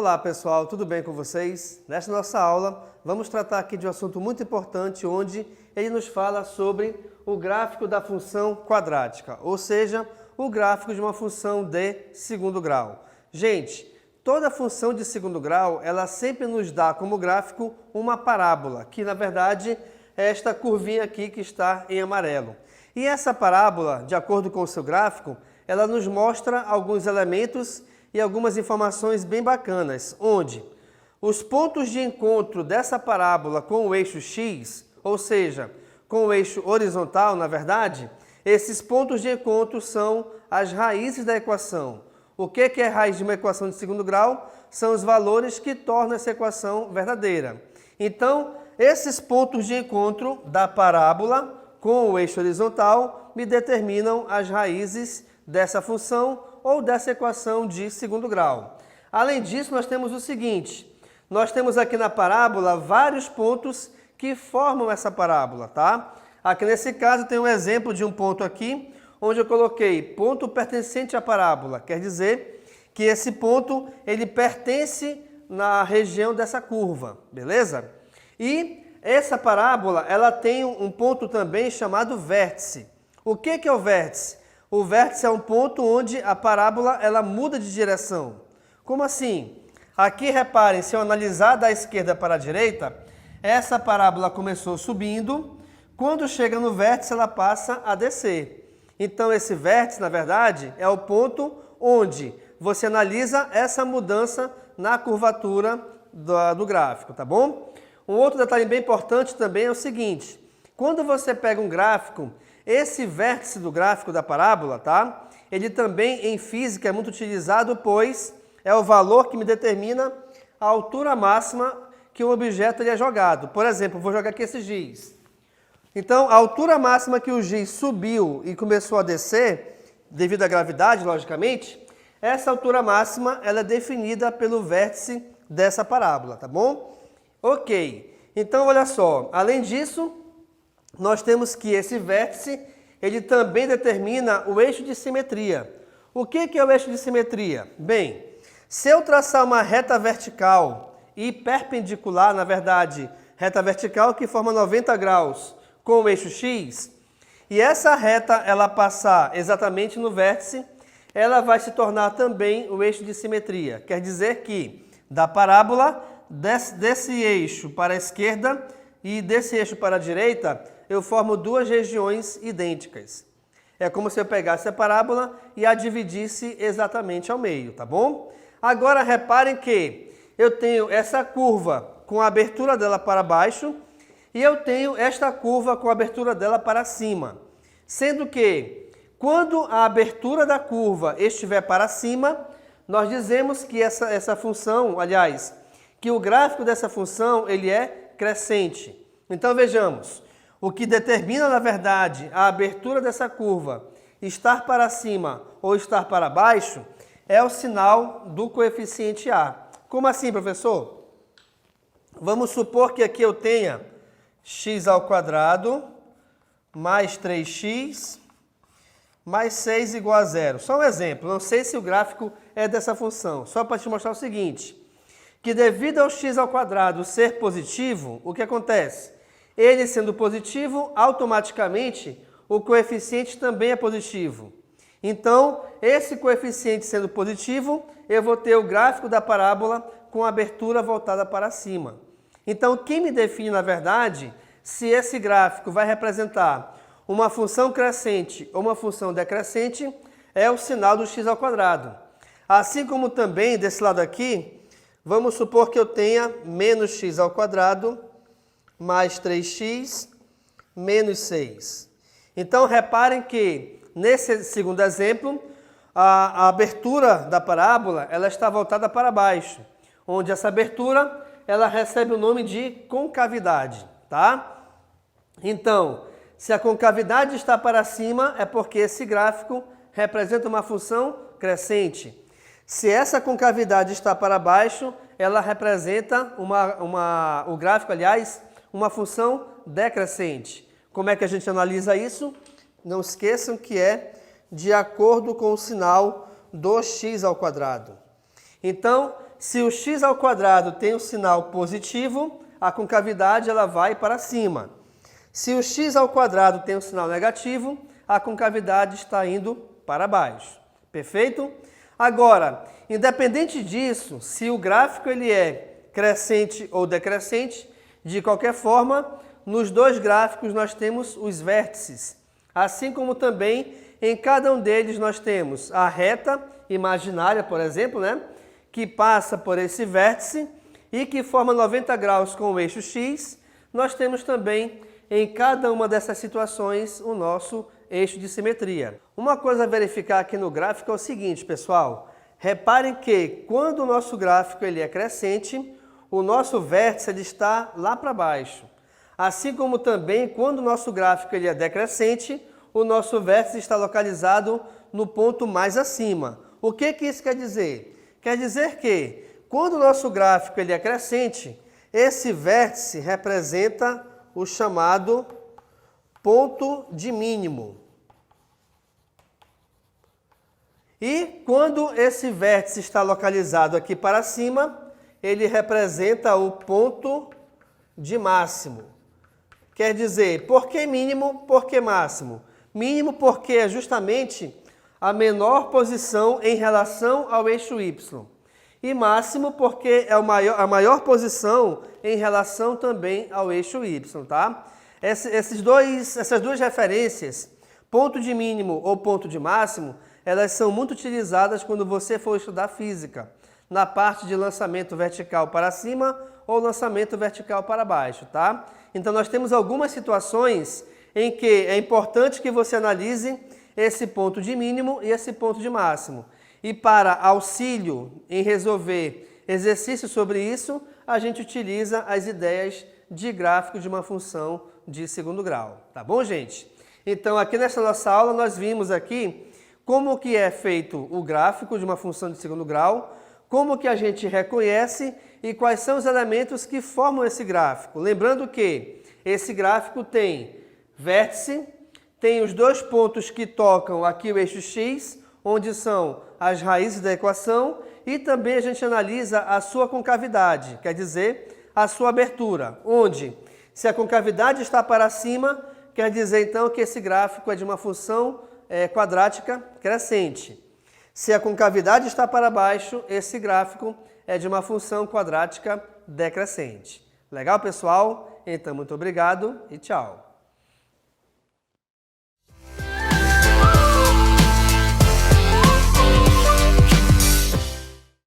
Olá pessoal, tudo bem com vocês? Nesta nossa aula vamos tratar aqui de um assunto muito importante onde ele nos fala sobre o gráfico da função quadrática, ou seja, o gráfico de uma função de segundo grau. Gente, toda função de segundo grau, ela sempre nos dá como gráfico uma parábola, que na verdade é esta curvinha aqui que está em amarelo. E essa parábola, de acordo com o seu gráfico, ela nos mostra alguns elementos e algumas informações bem bacanas, onde os pontos de encontro dessa parábola com o eixo x, ou seja, com o eixo horizontal, na verdade, esses pontos de encontro são as raízes da equação. O que é raiz de uma equação de segundo grau? São os valores que tornam essa equação verdadeira. Então, esses pontos de encontro da parábola com o eixo horizontal me determinam as raízes dessa função ou dessa equação de segundo grau. Além disso, nós temos o seguinte, nós temos aqui na parábola vários pontos que formam essa parábola, tá? Aqui nesse caso tem um exemplo de um ponto aqui, onde eu coloquei ponto pertencente à parábola, quer dizer que esse ponto ele pertence na região dessa curva, beleza? E essa parábola ela tem um ponto também chamado vértice. O que é o vértice? O vértice é um ponto onde a parábola ela muda de direção. Como assim? Aqui reparem, se eu analisar da esquerda para a direita, essa parábola começou subindo, quando chega no vértice ela passa a descer. Então esse vértice, na verdade, é o ponto onde você analisa essa mudança na curvatura do gráfico, tá bom? Um outro detalhe bem importante também é o seguinte, quando você pega um gráfico, esse vértice do gráfico da parábola, tá? Ele também em física é muito utilizado, pois é o valor que me determina a altura máxima que o objeto ele é jogado. Por exemplo, vou jogar aqui esse giz. Então, a altura máxima que o giz subiu e começou a descer, devido à gravidade, logicamente, essa altura máxima ela é definida pelo vértice dessa parábola, tá bom? Ok. Então, olha só, além disso, nós temos que esse vértice, ele também determina o eixo de simetria. O que é o eixo de simetria? Bem, se eu traçar uma reta vertical e perpendicular, na verdade, reta vertical que forma 90 graus com o eixo x, e essa reta ela passar exatamente no vértice, ela vai se tornar também o eixo de simetria. Quer dizer que da parábola, desse eixo para a esquerda e desse eixo para a direita, eu formo duas regiões idênticas. É como se eu pegasse a parábola e a dividisse exatamente ao meio, tá bom? Agora reparem que eu tenho essa curva com a abertura dela para baixo e eu tenho esta curva com a abertura dela para cima. Sendo que, quando a abertura da curva estiver para cima, nós dizemos que essa função, aliás, que o gráfico dessa função ele é crescente. Então vejamos, o que determina na verdade a abertura dessa curva estar para cima ou estar para baixo é o sinal do coeficiente A. Como assim, professor? Vamos supor que aqui eu tenha x ao quadrado mais 3x mais 6 igual a zero. Só um exemplo, não sei se o gráfico é dessa função, só para te mostrar o seguinte, que devido ao x ao quadrado ser positivo, o que acontece? Ele sendo positivo, automaticamente o coeficiente também é positivo. Então, esse coeficiente sendo positivo, eu vou ter o gráfico da parábola com a abertura voltada para cima. Então, quem me define, na verdade, se esse gráfico vai representar uma função crescente ou uma função decrescente, é o sinal do x ao quadrado. Assim como também, desse lado aqui, vamos supor que eu tenha menos x ao quadrado mais 3x menos 6. Então, reparem que, nesse segundo exemplo, a abertura da parábola ela está voltada para baixo, onde essa abertura ela recebe o nome de concavidade, tá? Então, se a concavidade está para cima, é porque esse gráfico representa uma função crescente. Se essa concavidade está para baixo, ela representa o gráfico, aliás, uma função decrescente. Como é que a gente analisa isso? Não esqueçam que é de acordo com o sinal do x ao quadrado. Então, se o x ao quadrado tem um sinal positivo, a concavidade ela vai para cima. Se o x ao quadrado tem um sinal negativo, a concavidade está indo para baixo. Perfeito? Agora, independente disso, se o gráfico ele é crescente ou decrescente, de qualquer forma, nos dois gráficos nós temos os vértices. Assim como também em cada um deles nós temos a reta imaginária, por exemplo, né, que passa por esse vértice e que forma 90 graus com o eixo x. Nós temos também em cada uma dessas situações o nosso eixo de simetria. Uma coisa a verificar aqui no gráfico é o seguinte, pessoal. Reparem que quando o nosso gráfico ele é crescente, o nosso vértice ele está lá para baixo. Assim como também quando o nosso gráfico ele é decrescente, o nosso vértice está localizado no ponto mais acima. O que isso quer dizer? Quer dizer que quando o nosso gráfico ele é crescente, esse vértice representa o chamado ponto de mínimo. E quando esse vértice está localizado aqui para cima, ele representa o ponto de máximo. Quer dizer, por que mínimo, por que máximo? Mínimo porque é justamente a menor posição em relação ao eixo y. E máximo porque é a maior posição em relação também ao eixo y, tá? Essas duas referências, ponto de mínimo ou ponto de máximo, elas são muito utilizadas quando você for estudar física, na parte de lançamento vertical para cima ou lançamento vertical para baixo, tá? Então nós temos algumas situações em que é importante que você analise esse ponto de mínimo e esse ponto de máximo. E para auxílio em resolver exercícios sobre isso, a gente utiliza as ideias de gráfico de uma função de segundo grau. Tá bom, gente? Então, aqui nessa nossa aula, nós vimos aqui como que é feito o gráfico de uma função de segundo grau, como que a gente reconhece e quais são os elementos que formam esse gráfico. Lembrando que esse gráfico tem vértice, tem os dois pontos que tocam aqui o eixo x, onde são as raízes da equação, e também a gente analisa a sua concavidade, quer dizer, a sua abertura, onde, se a concavidade está para cima, quer dizer então que esse gráfico é de uma função quadrática crescente. Se a concavidade está para baixo, esse gráfico é de uma função quadrática decrescente. Legal, pessoal? Então, muito obrigado e tchau!